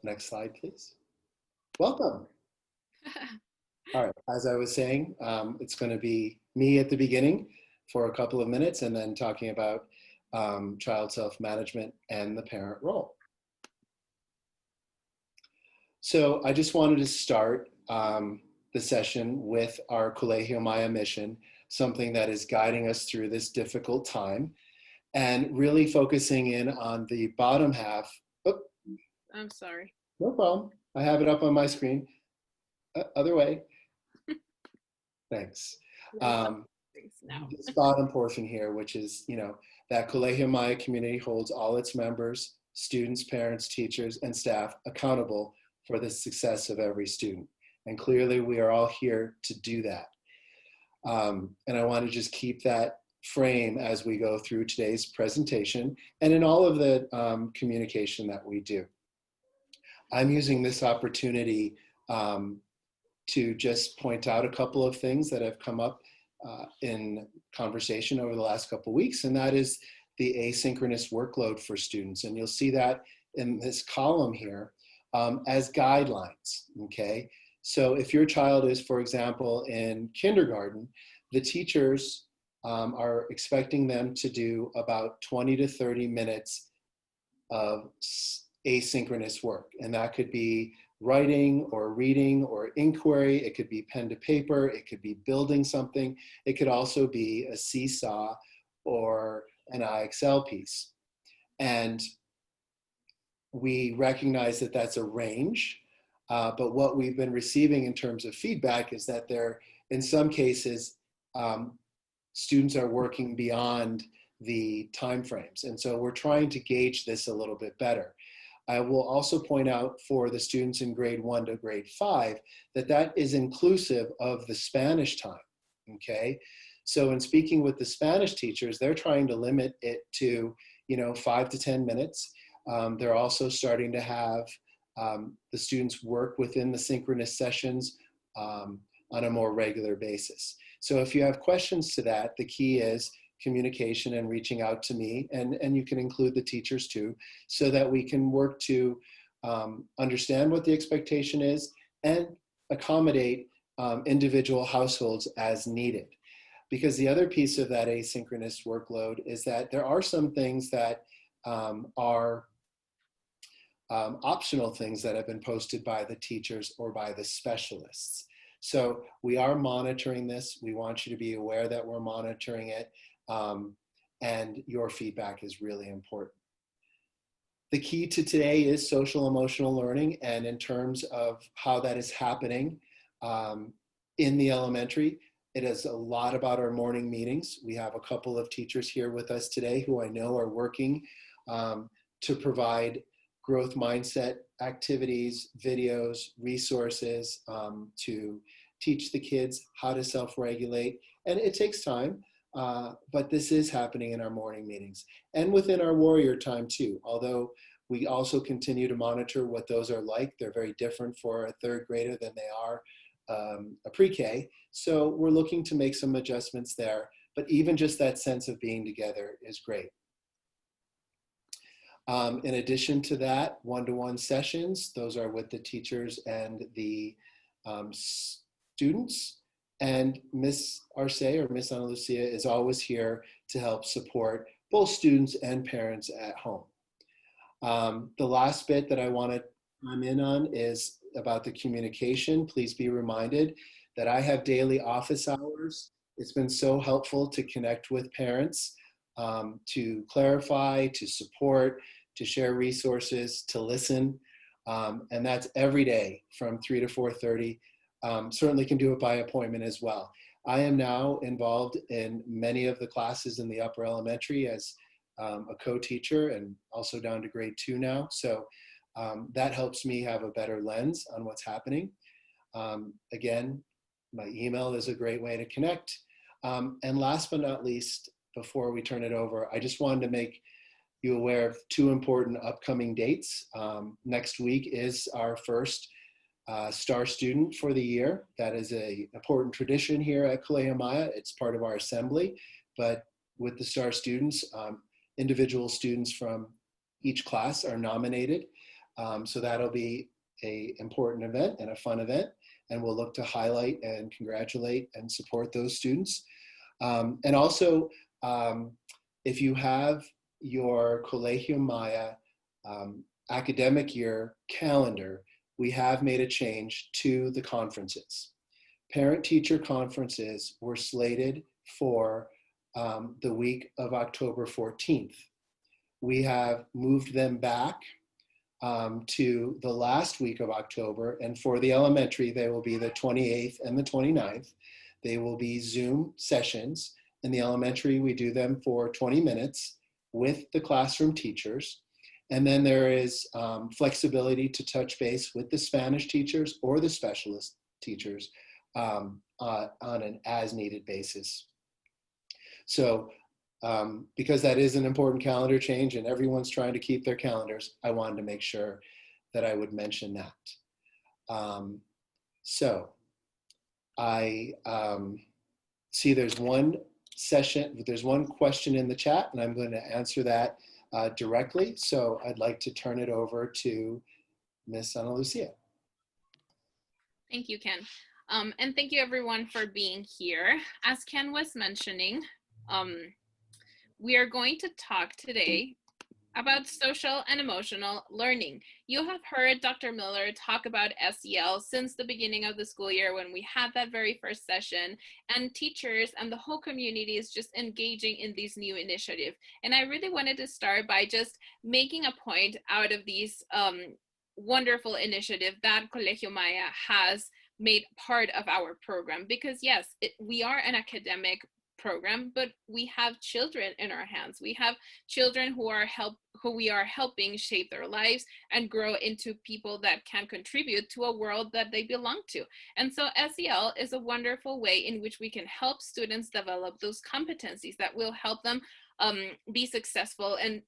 Next slide, please. Welcome. All right, as I was saying, it's going to be me at the beginning for a couple of minutes and then talking about child self-management and the parent role. So I just wanted to start the session with our Colegio Maya mission, something that is guiding us through this difficult time, and really focusing in on the bottom half. Oh, I'm sorry. no problem. I have it up on my screen. Other way. Thanks. This bottom portion here, which is, that Colegio Maya community holds all its members, students, parents, teachers, and staff accountable for the success of every student. And clearly we are all here to do that. And I want to just keep that frame as we go through today's presentation and in all of the communication that we do. I'm using this opportunity to just point out a couple of things that have come up in conversation over the last couple of weeks, and that is the asynchronous workload for students. And you'll see that in this column here as guidelines, okay? So if your child is, for example, in kindergarten, the teachers are expecting them to do about 20 to 30 minutes of asynchronous work. And that could be writing or reading or inquiry. It could be pen to paper. It could be building something. It could also be a seesaw or an IXL piece. And we recognize that that's a range. But what we've been receiving in terms of feedback is that there, in some cases, students are working beyond the timeframes. And so we're trying to gauge this a little bit better. I will also point out for the students in grade 1 to grade 5 that that is inclusive of the Spanish time, okay? So in speaking with the Spanish teachers, they're trying to limit it to, 5 to 10 minutes. They're also starting to have the students work within the synchronous sessions on a more regular basis. So if you have questions to that, the key is communication and reaching out to me, and you can include the teachers too, so that we can work to understand what the expectation is and accommodate individual households as needed. Because the other piece of that asynchronous workload is that there are some things that are optional things that have been posted by the teachers or by the specialists. So we are monitoring this. We want you to be aware that we're monitoring it. And your feedback is really important. The key to today is social emotional learning, and in terms of how that is happening in the elementary, it is a lot about our morning meetings. We have a couple of teachers here with us today who I know are working to provide growth mindset activities, videos, resources to teach the kids how to self-regulate. And it takes time. But this is happening in our morning meetings and within our warrior time too, although we also continue to monitor what those are like. They're very different for a third grader than they are a pre-K. So we're looking to make some adjustments there, but even just that sense of being together is great. In addition to that, one-to-one sessions, those are with the teachers and the students. And Miss Arce or Miss Ana Lucia is always here to help support both students and parents at home. The last bit that I want to chime in on is about the communication. Please be reminded that I have daily office hours. It's been so helpful to connect with parents, to clarify, to support, to share resources, to listen. And that's every day from 3 to 4:30. Certainly can do it by appointment as well. I am now involved in many of the classes in the upper elementary as a co-teacher and also down to grade 2 now. So that helps me have a better lens on what's happening. Again, my email is a great way to connect. And last but not least, before we turn it over, I just wanted to make you aware of 2 important upcoming dates. Next week is our first star student for the year. That is an important tradition here at Colegio Maya. It's part of our assembly, but with the star students, individual students from each class are nominated. So that'll be an important event and a fun event, and we'll look to highlight and congratulate and support those students. And also, if you have your Colegio Maya academic year calendar, we have made a change to the conferences. Parent-teacher conferences were slated for the week of October 14th. We have moved them back to the last week of October, and for the elementary, they will be the 28th and the 29th. They will be Zoom sessions. In the elementary, we do them for 20 minutes with the classroom teachers. And then there is flexibility to touch base with the Spanish teachers or the specialist teachers on an as-needed basis. So because that is an important calendar change and everyone's trying to keep their calendars, I wanted to make sure that I would mention that. So I see there's one question in the chat, and I'm going to answer that directly. So I'd like to turn it over to Miss Ana Lucia. Thank you, Ken. And thank you everyone for being here. As Ken was mentioning, we are going to talk today about social and emotional learning. You have heard Dr. Miller talk about SEL since the beginning of the school year when we had that very first session, and teachers and the whole community is just engaging in this new initiative. And I really wanted to start by just making a point out of these wonderful initiative that Colegio Maya has made part of our program, because yes, we are an academic program, but we have children in our hands. We have children who we are helping shape their lives and grow into people that can contribute to a world that they belong to. And so SEL is a wonderful way in which we can help students develop those competencies that will help them be successful and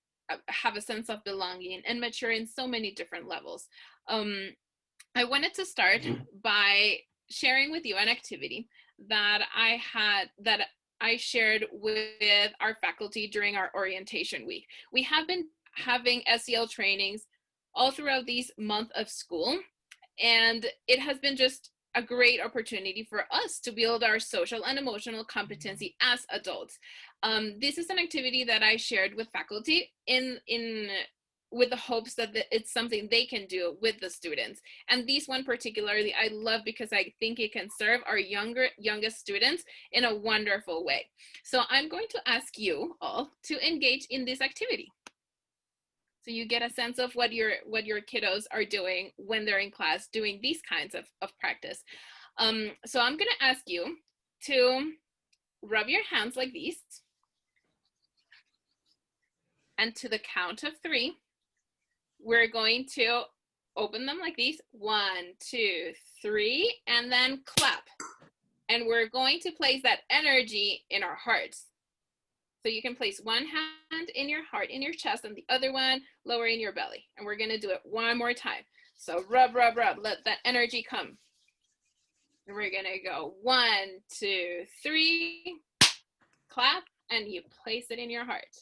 have a sense of belonging and mature in so many different levels. I wanted to start by sharing with you an activity that I shared with our faculty during our orientation week. We have been having SEL trainings all throughout this month of school, and it has been just a great opportunity for us to build our social and emotional competency as adults. This is an activity that I shared with faculty with the hopes that it's something they can do with the students. And this one particularly I love because I think it can serve our youngest students in a wonderful way. So I'm going to ask you all to engage in this activity, so you get a sense of what your kiddos are doing when they're in class doing these kinds of practice. So I'm going to ask you to rub your hands like this, and to the count of 3, we're going to open them like this. 1, 2, 3, and then clap. And we're going to place that energy in our hearts. So you can place one hand in your heart, in your chest, and the other one lower in your belly. And we're going to do it one more time. So rub, rub, rub. Let that energy come. And we're going to go 1, 2, 3, clap, and you place it in your heart.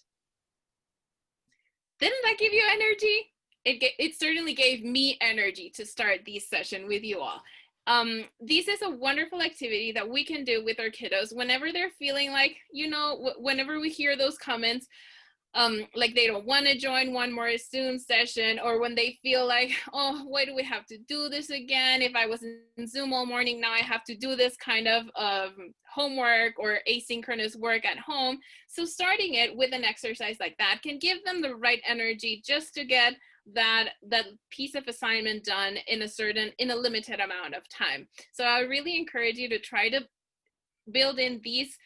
Didn't that give you energy? It certainly gave me energy to start this session with you all. This is a wonderful activity that we can do with our kiddos whenever they're feeling like, whenever we hear those comments, like they don't want to join one more Zoom session, or when they feel like, oh, why do we have to do this again? If I was in Zoom all morning, now I have to do this kind of homework or asynchronous work at home. So starting it with an exercise like that can give them the right energy just to get that piece of assignment done in a limited amount of time. So I really encourage you to try to build in these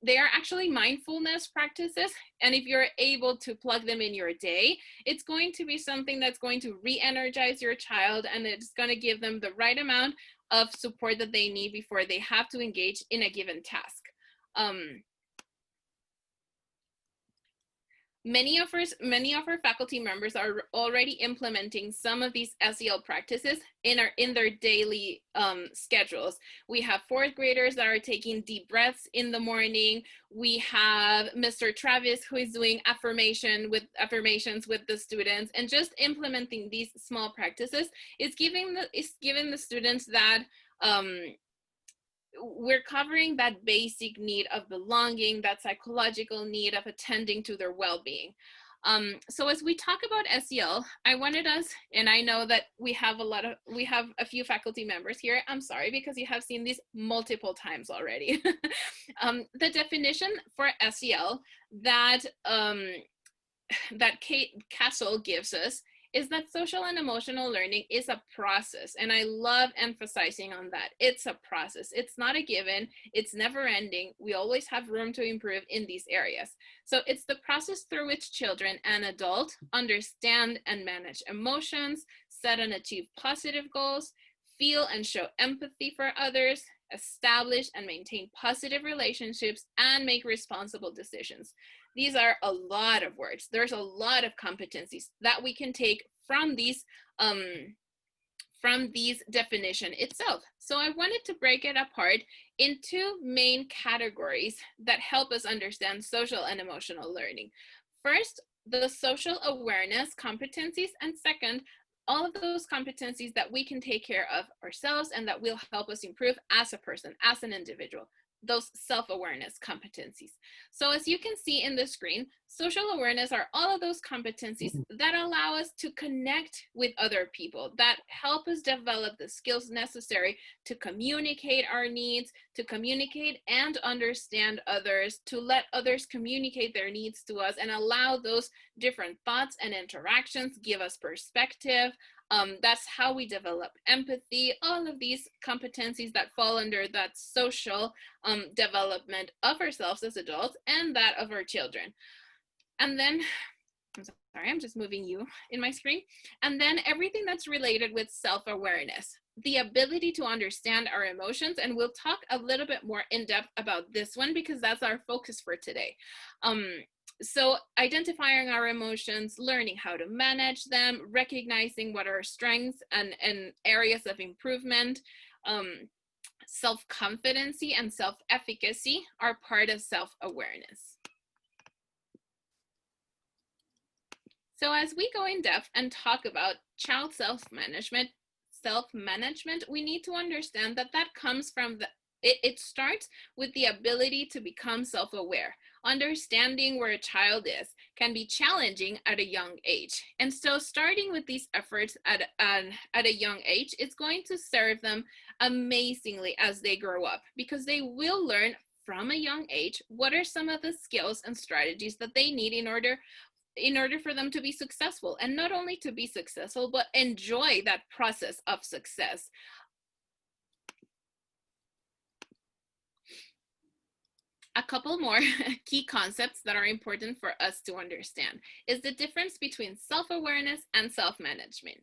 they are actually mindfulness practices, and if you're able to plug them in your day, it's going to be something that's going to re-energize your child, and it's going to give them the right amount of support that they need before they have to engage in a given task. Many of our faculty members are already implementing some of these SEL practices in their daily schedules. We have fourth graders that are taking deep breaths in the morning. We have Mr. Travis, who is doing affirmations with the students, and just implementing these small practices is giving the students that we're covering that basic need of belonging, that psychological need of attending to their well-being. So as we talk about SEL, I wanted us, and I know that we have a few faculty members here. I'm sorry, because you have seen these multiple times already. The definition for SEL that Kate Castle gives us is that social and emotional learning is a process. And I love emphasizing on that. It's a process. It's not a given. It's never ending. We always have room to improve in these areas. So it's the process through which children and adults understand and manage emotions, set and achieve positive goals, feel and show empathy for others, establish and maintain positive relationships, and make responsible decisions. These are a lot of words. There's a lot of competencies that we can take from these definition itself. So I wanted to break it apart in two main categories that help us understand social and emotional learning. First, the social awareness competencies, and second, all of those competencies that we can take care of ourselves and that will help us improve as a person, as an individual, those self-awareness competencies. So as you can see in the screen, social awareness are all of those competencies that allow us to connect with other people, that help us develop the skills necessary to communicate our needs, to communicate and understand others, to let others communicate their needs to us, and allow those different thoughts and interactions give us perspective. That's how we develop empathy, all of these competencies that fall under that social development of ourselves as adults and that of our children. And then, I'm sorry, I'm just moving you in my screen. And then everything that's related with self-awareness, the ability to understand our emotions, and we'll talk a little bit more in depth about this one because that's our focus for today. So identifying our emotions, learning how to manage them, recognizing what are our strengths and areas of improvement, self-competency and self-efficacy are part of self-awareness. So as we go in depth and talk about child self-management, we need to understand that that comes from it starts with the ability to become self-aware. Understanding where a child is can be challenging at a young age. And so starting with these efforts at a young age, it's going to serve them amazingly as they grow up, because they will learn from a young age what are some of the skills and strategies that they need in order for them to be successful, and not only to be successful, but enjoy that process of success. A couple more key concepts that are important for us to understand is the difference between self-awareness and self-management.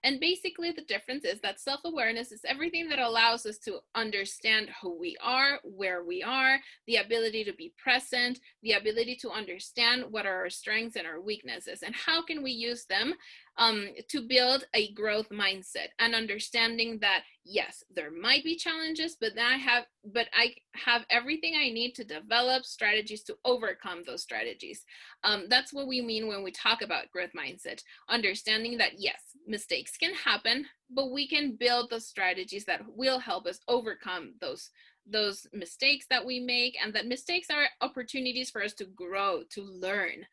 And basically the difference is that self-awareness is everything that allows us to understand who we are, where we are, the ability to be present, the ability to understand what are our strengths and our weaknesses, and how can we use them to build a growth mindset, and understanding that yes, there might be challenges, but I have everything I need to develop strategies to overcome those strategies. That's what we mean when we talk about growth mindset, understanding that yes, mistakes can happen, but we can build the strategies that will help us overcome those mistakes that we make, and that mistakes are opportunities for us to grow, to learn.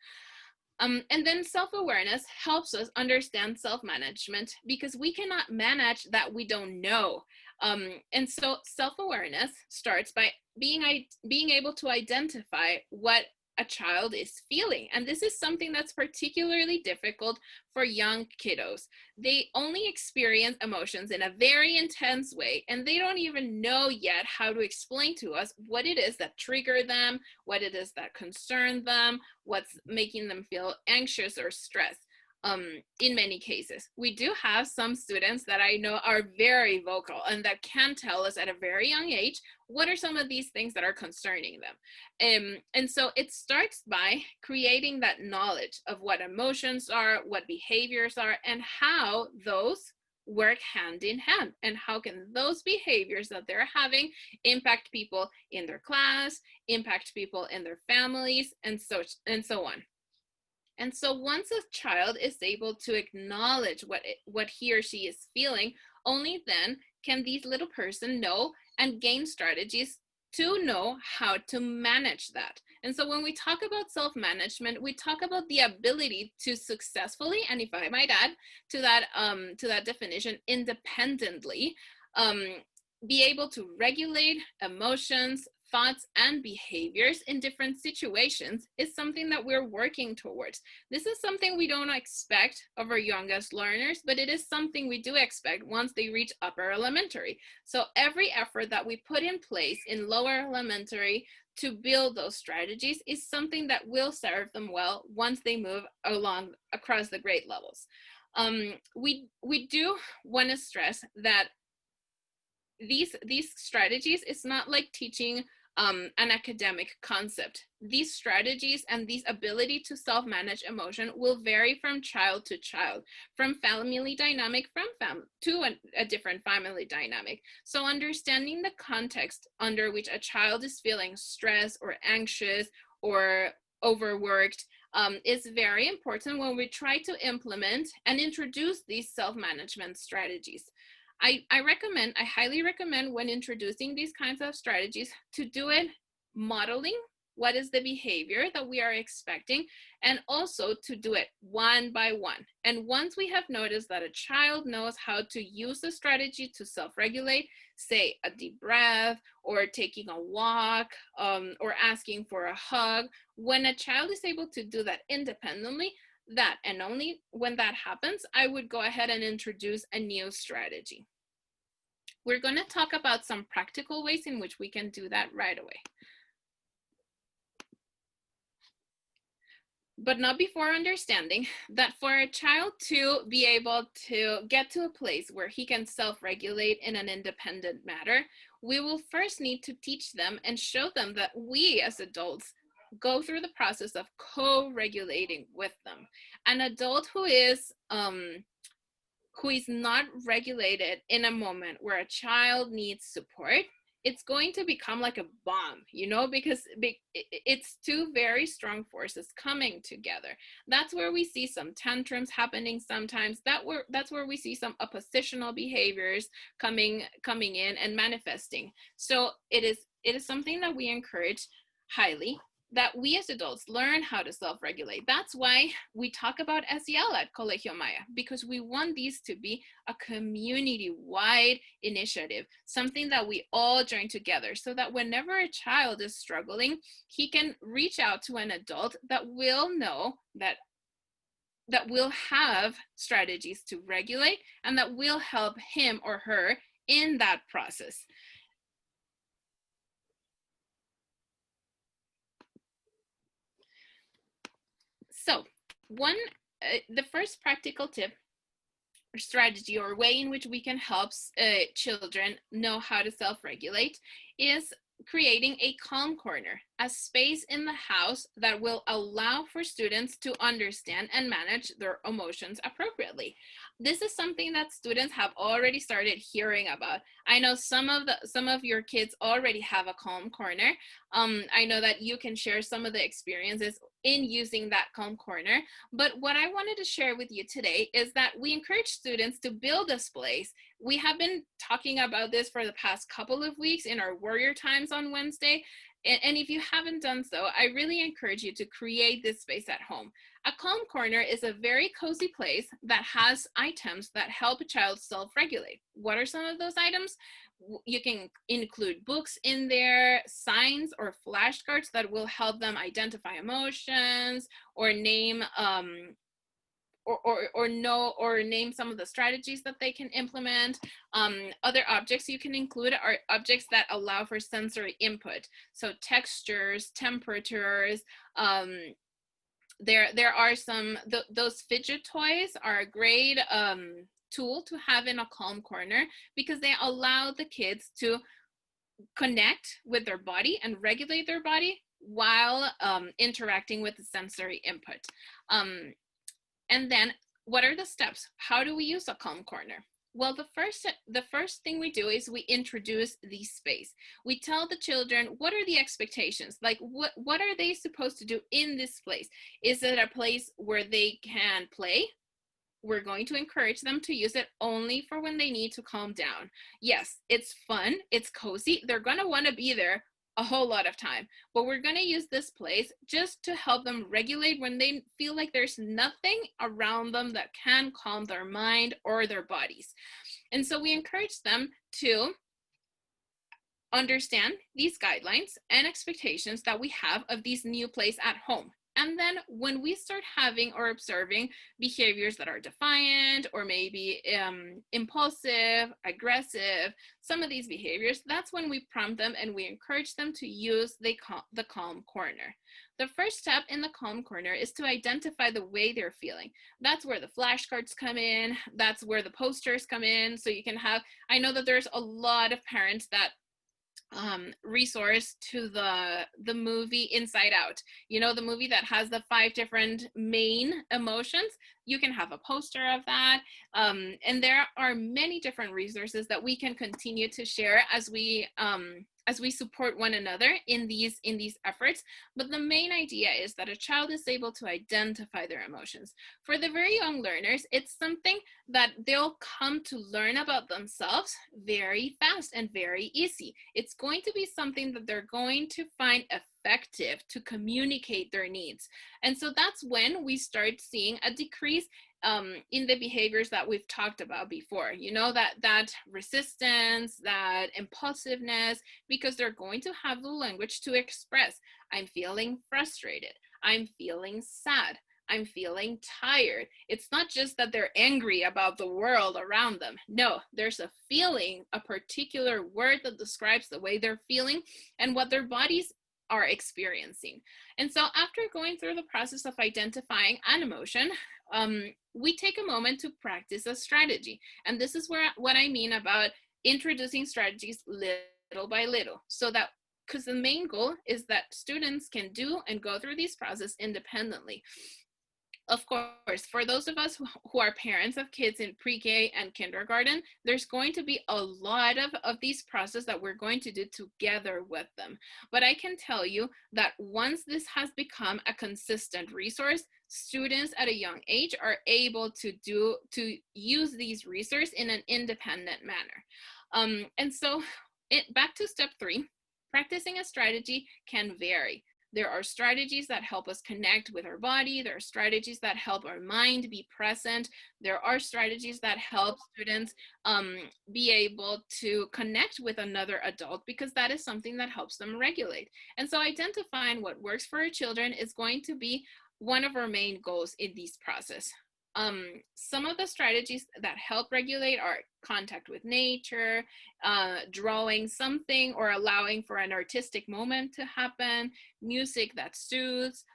And then self-awareness helps us understand self-management, because we cannot manage that we don't know. And so self-awareness starts by being able to identify what a child is feeling. And this is something that's particularly difficult for young kiddos. They only experience emotions in a very intense way, and they don't even know yet how to explain to us what it is that trigger them, what it is that concern them, what's making them feel anxious or stressed. in many cases. We do have some students that I know are very vocal and that can tell us at a very young age what are some of these things that are concerning them. And so it starts by creating that knowledge of what emotions are, what behaviors are, and how those work hand in hand, and how can those behaviors that they're having impact people in their class, impact people in their families, and so on. And so once a child is able to acknowledge what he or she is feeling, only then can these little person know and gain strategies to know how to manage that. And so when we talk about self-management, we talk about the ability to successfully, and if I might add to that definition, independently, be able to regulate emotions, thoughts, and behaviors in different situations is something that we're working towards. This is something we don't expect of our youngest learners, but it is something we do expect once they reach upper elementary. So every effort that we put in place in lower elementary to build those strategies is something that will serve them well once they move along across the grade levels. We do want to stress that these strategies, it's not like teaching an academic concept. These strategies and these ability to self-manage emotion will vary from child to child, from family dynamic to a different family dynamic. So understanding the context under which a child is feeling stressed or anxious or overworked is very important when we try to implement and introduce these self-management strategies. I highly recommend when introducing these kinds of strategies to do it modeling what is the behavior that we are expecting, and also to do it one by one. And once we have noticed that a child knows how to use the strategy to self-regulate, say a deep breath or taking a walk or asking for a hug, when a child is able to do that independently, that and only when that happens, I would go ahead and introduce a new strategy. We're going to talk about some practical ways in which we can do that right away. But not before understanding that for a child to be able to get to a place where he can self-regulate in an independent manner, we will first need to teach them and show them that we as adults go through the process of co-regulating with them. An adult who is not regulated in a moment where a child needs support, it's going to become like a bomb, because it's two very strong forces coming together. That's where we see some tantrums happening sometimes. That's where we see some oppositional behaviors coming in and manifesting. So it is something that we encourage highly, that we as adults learn how to self-regulate. That's why we talk about SEL at Colegio Maya, because we want these to be a community-wide initiative, something that we all join together, so that whenever a child is struggling, he can reach out to an adult that will know that will have strategies to regulate and that will help him or her in that process. So the first practical tip or strategy or way in which we can help children know how to self-regulate is creating a calm corner, a space in the house that will allow for students to understand and manage their emotions appropriately. This is something that students have already started hearing about. I know some of your kids already have a calm corner. I know that you can share some of the experiences in using that calm corner. But what I wanted to share with you today is that we encourage students to build this place. We have been talking about this for the past couple of weeks in our Warrior Times on Wednesday. And if you haven't done so, I really encourage you to create this space at home. A calm corner is a very cozy place that has items that help a child self-regulate. What are some of those items? You can include books in there, signs or flashcards that will help them identify emotions or name or name some of the strategies that they can implement. Other objects you can include are objects that allow for sensory input. So textures, temperatures, there are some, those fidget toys are a great tool to have in a calm corner, because they allow the kids to connect with their body and regulate their body while interacting with the sensory input. And then what are the steps? How do we use a calm corner? Well, the first thing we do is we introduce the space. We tell the children, what are the expectations? Like, what are they supposed to do in this place? Is it a place where they can play? We're going to encourage them to use it only for when they need to calm down. Yes, it's fun, it's cozy. They're gonna wanna be there a whole lot of time, but we're gonna use this place just to help them regulate when they feel like there's nothing around them that can calm their mind or their bodies. And so we encourage them to understand these guidelines and expectations that we have of these new place at home. And then when we start having or observing behaviors that are defiant or maybe impulsive, aggressive, some of these behaviors, that's when we prompt them and we encourage them to use the calm corner. The first step in the calm corner is to identify the way they're feeling. That's where the flashcards come in. That's where the posters come in. So you can have, I know that there's a lot of parents that resource to the movie Inside Out, you know, the movie that has the 5 different main emotions. You can have a poster of that, and there are many different resources that we can continue to share as we support one another in these efforts. But the main idea is that a child is able to identify their emotions. For the very young learners, it's something that they'll come to learn about themselves very fast and very easy. It's going to be something that they're going to find effective to communicate their needs. And so that's when we start seeing a decrease in the behaviors that we've talked about before, you know, that resistance, that impulsiveness, because they're going to have the language to express, I'm feeling frustrated, I'm feeling sad, I'm feeling tired. It's not just that they're angry about the world around them. No, there's a feeling, a particular word that describes the way they're feeling and what their bodies are experiencing. And so after going through the process of identifying an emotion, we take a moment to practice a strategy. And this is what I mean about introducing strategies little by little, so that, because the main goal is that students can do and go through this process independently. Of course, for those of us who are parents of kids in pre-K and kindergarten, there's going to be a lot of these processes that we're going to do together with them. But I can tell you that once this has become a consistent resource, students at a young age are able to use these resources in an independent manner. And so back to step 3, practicing a strategy can vary. There are strategies that help us connect with our body. There are strategies that help our mind be present. There are strategies that help students be able to connect with another adult, because that is something that helps them regulate. And so identifying what works for our children is going to be one of our main goals in this process. Some of the strategies that help regulate are contact with nature, drawing something or allowing for an artistic moment to happen, music that soothes,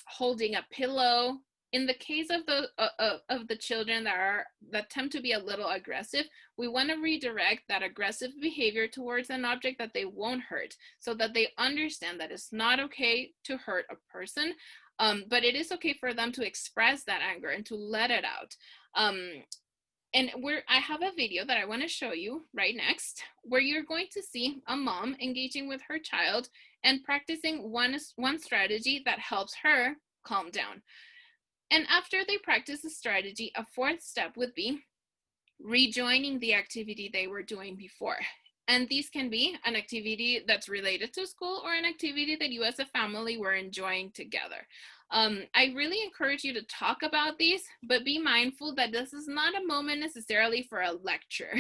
holding a pillow. In the case of the children that tend to be a little aggressive, we want to redirect that aggressive behavior towards an object that they won't hurt, so that they understand that it's not okay to hurt a person. But it is okay for them to express that anger and to let it out. And I have a video that I want to show you right next, where you're going to see a mom engaging with her child and practicing one strategy that helps her calm down. And after they practice the strategy, a 4th step would be rejoining the activity they were doing before. And these can be an activity that's related to school or an activity that you as a family were enjoying together. I really encourage you to talk about these, but be mindful that this is not a moment necessarily for a lecture.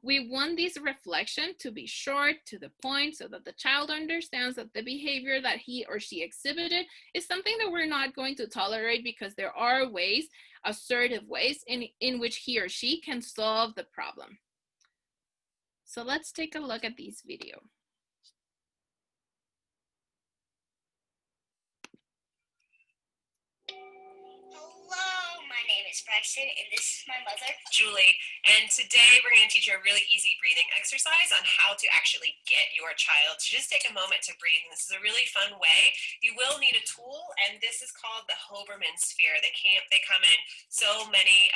We want this reflection to be short, to the point, so that the child understands that the behavior that he or she exhibited is something that we're not going to tolerate, because there are ways, assertive ways, in which he or she can solve the problem. So let's take a look at this video. is Braxton, and this is my mother, Julie. And today we're going to teach you a really easy breathing exercise on how to actually get your child to just take a moment to breathe. And this is a really fun way. You will need a tool, and this is called the Hoberman sphere. They come in so many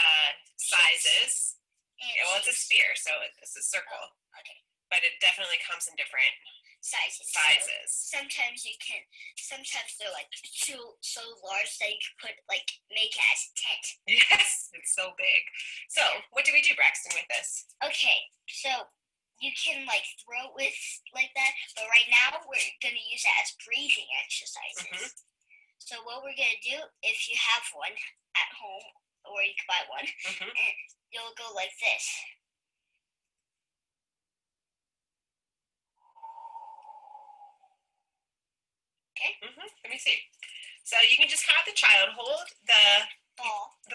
sizes. Yeah, well, it's a sphere, so it's a circle. Oh, okay. But it definitely comes in different sizes. So sometimes they're like so large that you could make it as a tent. Yes, it's so big. So what do we do, Braxton, with this? Okay, so you can throw it with like that, but right now we're gonna use it as breathing exercises. So what we're gonna do, if you have one at home or you can buy one, and you'll go like this. Okay. Let me see. So you can just have the child hold the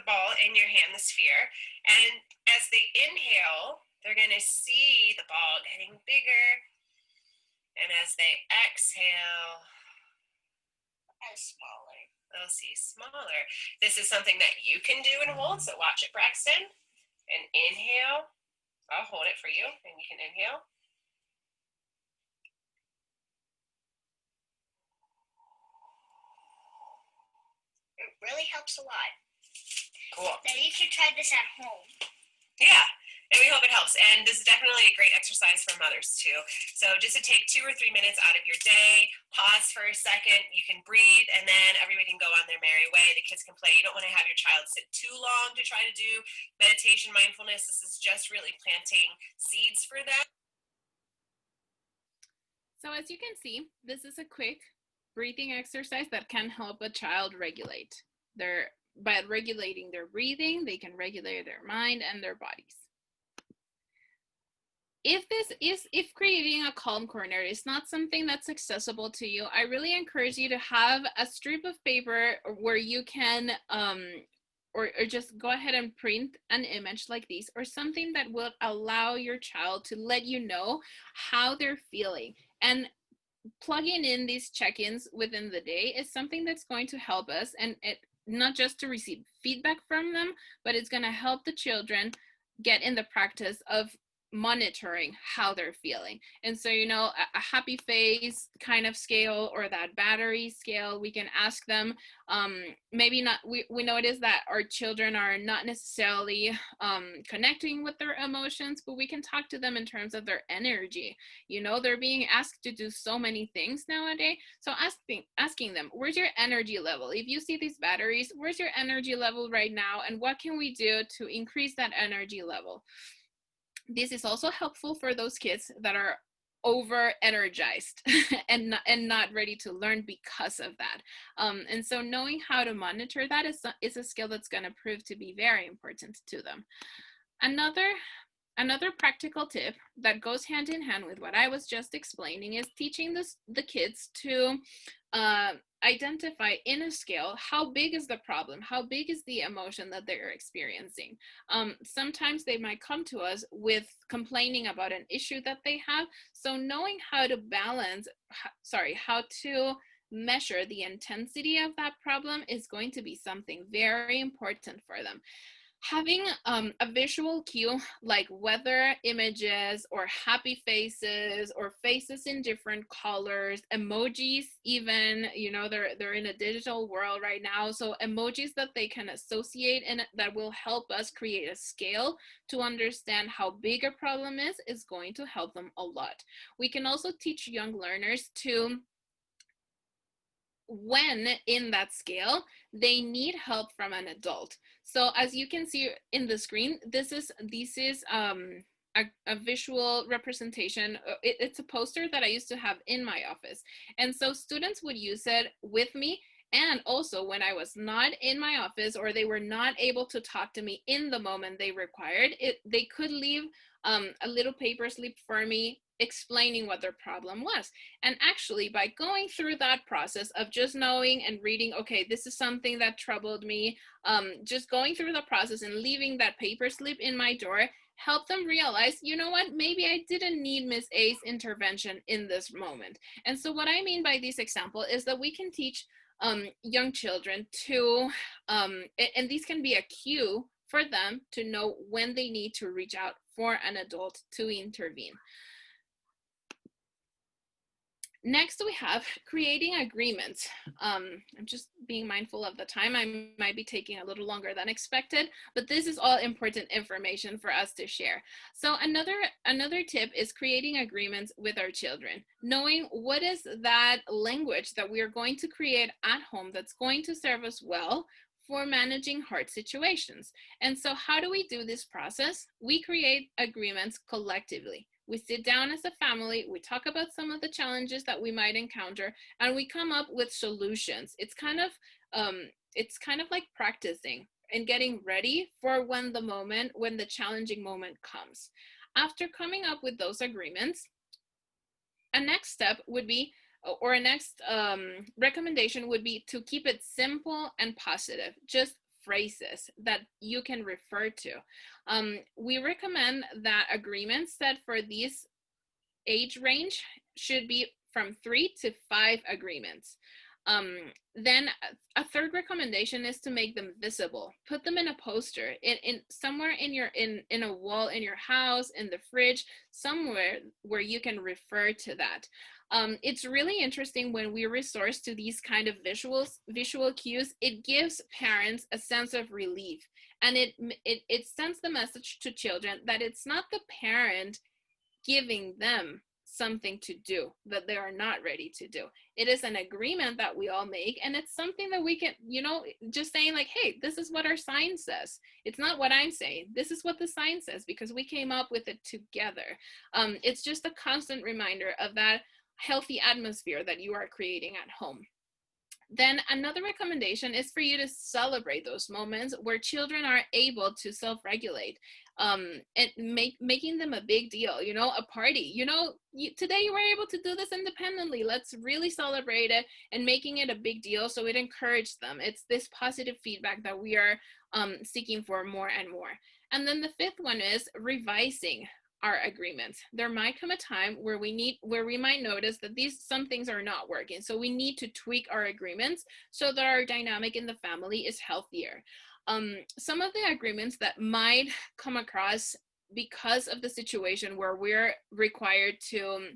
ball in your hand, the sphere, and as they inhale, they're going to see the ball getting bigger, and as they exhale, Smaller. they'll see smaller. This is something that you can do and hold, so watch it, Braxton. And inhale. I'll hold it for you, and you can inhale. It really helps a lot. Cool. Now you can try this at home. Yeah, and we hope it helps. And this is definitely a great exercise for mothers too. So just to take 2 or 3 minutes out of your day, pause for a second, you can breathe, and then everybody can go on their merry way. The kids can play. You don't want to have your child sit too long to try to do meditation, mindfulness. This is just really planting seeds for them. So as you can see, this is a quick breathing exercise that can help a child regulate. By regulating their breathing, they can regulate their mind and their bodies. If creating a calm corner is not something that's accessible to you, I really encourage you to have a strip of paper where you can or just go ahead and print an image like this, or something that will allow your child to let you know how they're feeling. And plugging in these check-ins within the day is something that's going to help us, and it not just to receive feedback from them, but it's going to help the children get in the practice of monitoring how they're feeling. And so, a happy face kind of scale, or that battery scale, we can ask them, maybe not, we notice that our children are not necessarily connecting with their emotions, but we can talk to them in terms of their energy. They're being asked to do so many things nowadays. So asking them, where's your energy level? If you see these batteries, where's your energy level right now? And what can we do to increase that energy level? This is also helpful for those kids that are over energized and not ready to learn because of that. And so knowing how to monitor that is a skill that's going to prove to be very important to them. Another practical tip that goes hand in hand with what I was just explaining is teaching the kids to identify in a scale, how big is the problem? How big is the emotion that they're experiencing? Sometimes they might come to us with complaining about an issue that they have. So knowing how to how to measure the intensity of that problem is going to be something very important for them. Having a visual cue like weather images, or happy faces, or faces in different colors, emojis even, they're in a digital world right now. So emojis that they can associate and that will help us create a scale to understand how big a problem is going to help them a lot. We can also teach young learners to, when in that scale, they need help from an adult. So as you can see in the screen, this is a visual representation. It's a poster that I used to have in my office. And so students would use it with me. And also when I was not in my office, or they were not able to talk to me in the moment they required it, they could leave a little paper slip for me explaining what their problem was. And actually, by going through that process of just knowing and reading, okay, this is something that troubled me, just going through the process and leaving that paper slip in my door help them realize, you know what, maybe I didn't need Miss A's intervention in this moment. And so what I mean by this example is that we can teach young children to, and these can be a cue for them to know when they need to reach out for an adult to intervene. Next, we have creating agreements. I'm just being mindful of the time. I might be taking a little longer than expected, but this is all important information for us to share. So another tip is creating agreements with our children, knowing what is that language that we are going to create at home that's going to serve us well for managing hard situations. And so how do we do this process? We create agreements collectively. We sit down as a family, we talk about some of the challenges that we might encounter, and we come up with solutions. It's kind of like practicing and getting ready for when the challenging moment comes. After coming up with those agreements, a next step would be, or a next recommendation would be to keep it simple and positive, just phrases that you can refer to. We recommend that agreements set for this age range should be from 3 to 5 agreements. Then a third recommendation is to make them visible. Put them in a poster, in somewhere in a wall in your house, in the fridge, somewhere where you can refer to that. It's really interesting when we resource to these kind of visual cues. It gives parents a sense of relief, and it sends the message to children that it's not the parent giving them something to do that they are not ready to do. It is an agreement that we all make, and it's something that we can, just saying like, hey, this is what our sign says. It's not what I'm saying. This is what the sign says because we came up with it together. It's just a constant reminder of that healthy atmosphere that you are creating at home. Then another recommendation is for you to celebrate those moments where children are able to self-regulate, and making them a big deal, a party, today you were able to do this independently. Let's really celebrate it and making it a big deal so it encourages them. It's this positive feedback that we are seeking for more and more. And then the fifth one is revising our agreements. There might come a time where we might notice that some things are not working. So we need to tweak our agreements so that our dynamic in the family is healthier. Some of the agreements that might come across because of the situation where we're required to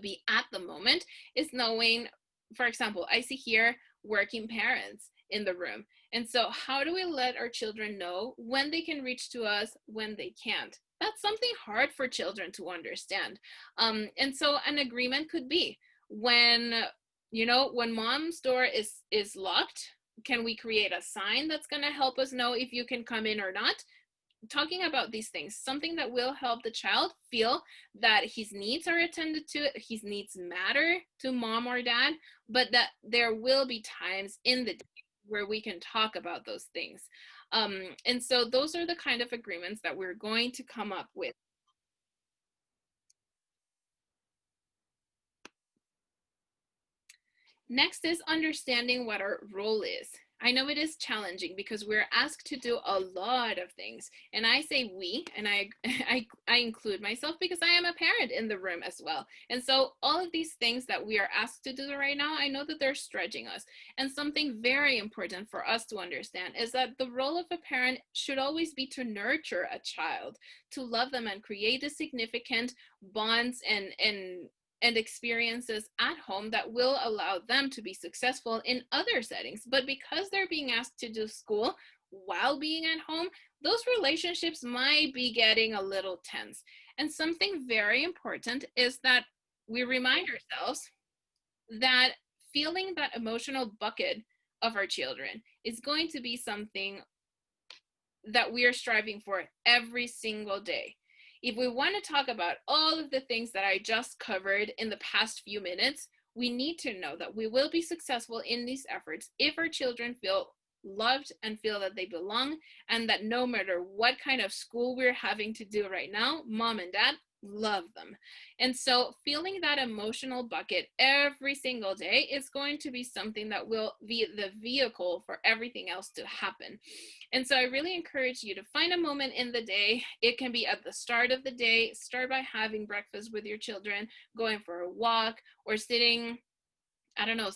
be at the moment is knowing, for example, I see here working parents in the room. And so how do we let our children know when they can reach to us, when they can't? That's something hard for children to understand. And so an agreement could be when mom's door is locked, can we create a sign that's going to help us know if you can come in or not? Talking about these things, something that will help the child feel that his needs are attended to, his needs matter to mom or dad, but that there will be times in the day where we can talk about those things. And so those are the kind of agreements that we're going to come up with. Next is understanding what our role is. I know it is challenging because we're asked to do a lot of things. And I say we, and I include myself because I am a parent in the room as well. And so all of these things that we are asked to do right now, I know that they're stretching us. And something very important for us to understand is that the role of a parent should always be to nurture a child, to love them and create the significant bonds and experiences at home that will allow them to be successful in other settings. But because they're being asked to do school while being at home, those relationships might be getting a little tense. And something very important is that we remind ourselves that feeling that emotional bucket of our children is going to be something that we are striving for every single day. If we want to talk about all of the things that I just covered in the past few minutes, we need to know that we will be successful in these efforts if our children feel loved and feel that they belong, and that no matter what kind of school we're having to do right now, mom and dad love them. And so feeling that emotional bucket every single day is going to be something that will be the vehicle for everything else to happen. And so I really encourage you to find a moment in the day. It can be at the start of the day. Start by having breakfast with your children, going for a walk, or sitting I don't know,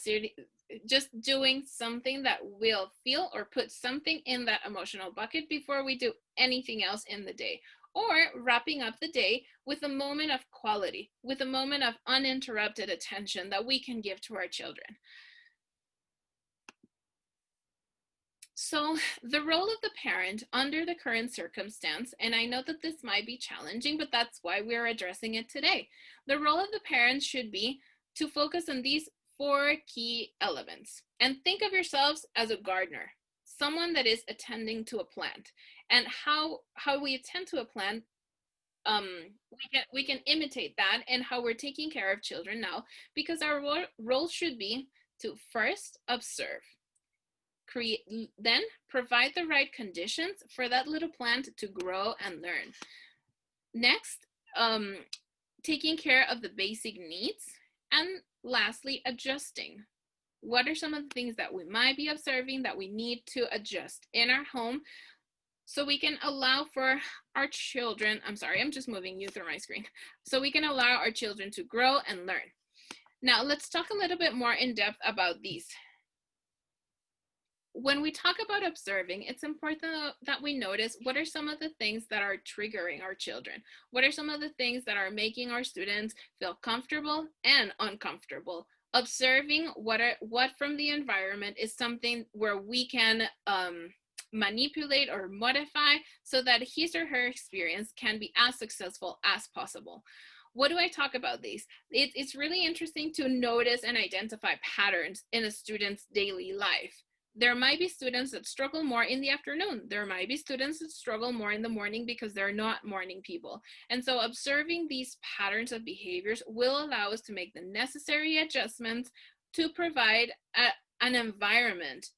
just doing something that will feel or put something in that emotional bucket before we do anything else in the day. Or wrapping up the day with a moment of quality, with a moment of uninterrupted attention that we can give to our children. So the role of the parent under the current circumstance, and I know that this might be challenging, but that's why we're addressing it today. The role of the parent should be to focus on these 4 key elements. And think of yourselves as a gardener, someone that is attending to a plant. And how we attend to a plant, we can imitate that and how we're taking care of children now, because our role should be to first observe, then provide the right conditions for that little plant to grow and learn. Next, taking care of the basic needs, and lastly, adjusting. What are some of the things that we might be observing that we need to adjust in our home so we can allow for our children, I'm sorry, I'm just moving you through my screen, so we can allow our children to grow and learn. Now, let's talk a little bit more in depth about these. When we talk about observing, it's important that we notice what are some of the things that are triggering our children. What are some of the things that are making our students feel comfortable and uncomfortable? Observing what from the environment is something where we can manipulate or modify so that his or her experience can be as successful as possible. What do I talk about these? It's really interesting to notice and identify patterns in a student's daily life. There might be students that struggle more in the afternoon. There might be students that struggle more in the morning because they're not morning people. And so observing these patterns of behaviors will allow us to make the necessary adjustments to provide an environment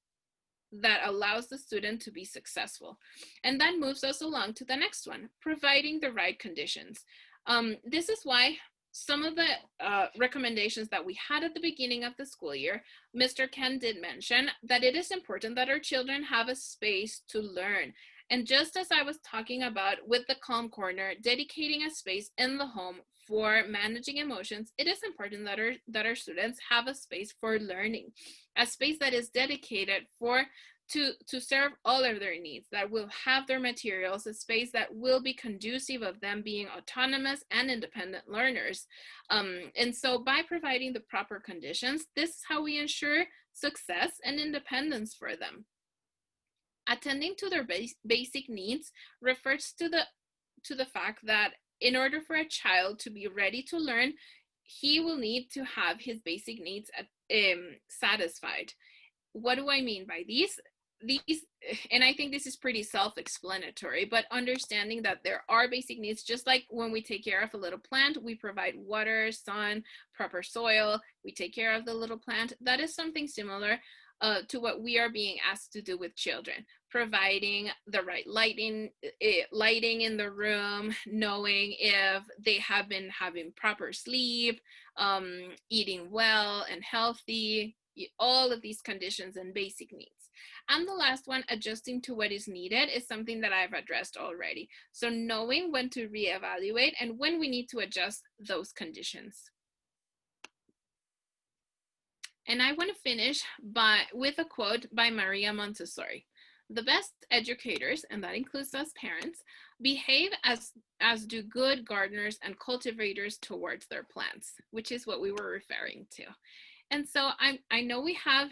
that allows the student to be successful. And that moves us along to the next one, providing the right conditions. This is why some of the recommendations that we had at the beginning of the school year, Mr. Ken did mention that it is important that our children have a space to learn. And just as I was talking about with the Calm Corner, dedicating a space in the home for managing emotions, it is important that our students have a space for learning, a space that is dedicated to serve all of their needs, that will have their materials, a space that will be conducive of them being autonomous and independent learners. And so by providing the proper conditions, this is how we ensure success and independence for them. Attending to their basic needs refers to the fact that in order for a child to be ready to learn, he will need to have his basic needs satisfied. What do I mean by these? And I think this is pretty self-explanatory, but understanding that there are basic needs, just like when we take care of a little plant, we provide water, sun, proper soil, we take care of the little plant. That is something similar to what we are being asked to do with children, providing the right lighting in the room, knowing if they have been having proper sleep, eating well and healthy, all of these conditions and basic needs. And the last one, adjusting to what is needed, is something that I've addressed already. So knowing when to reevaluate and when we need to adjust those conditions. And I want to finish with a quote by Maria Montessori. The best educators, and that includes us parents, behave as do good gardeners and cultivators towards their plants, which is what we were referring to. And so I know we have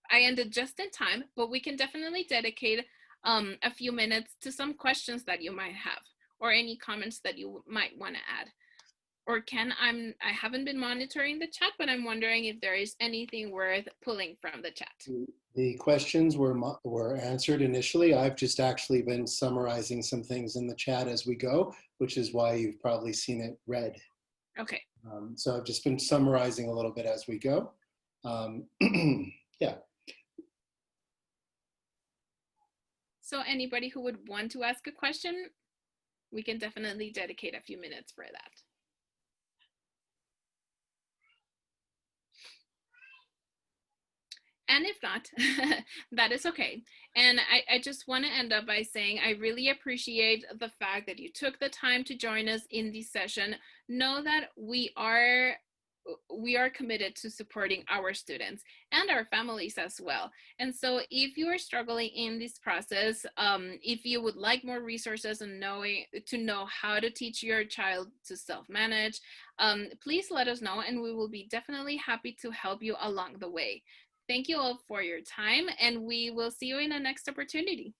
I ended just in time, but we can definitely dedicate a few minutes to some questions that you might have, or any comments that you might want to add. Or Ken, I haven't been monitoring the chat, but I'm wondering if there is anything worth pulling from the chat. The questions were answered initially. I've just actually been summarizing some things in the chat as we go, which is why you've probably seen it read. Okay. So I've just been summarizing a little bit as we go. Yeah. So anybody who would want to ask a question, we can definitely dedicate a few minutes for that. And if not, that is okay. And I just want to end up by saying I really appreciate the fact that you took the time to join us in this session. Know that we are we are committed to supporting our students and our families as well. And so if you are struggling in this process, if you would like more resources and to know how to teach your child to self-manage, please let us know, and we will be definitely happy to help you along the way. Thank you all for your time, and we will see you in the next opportunity.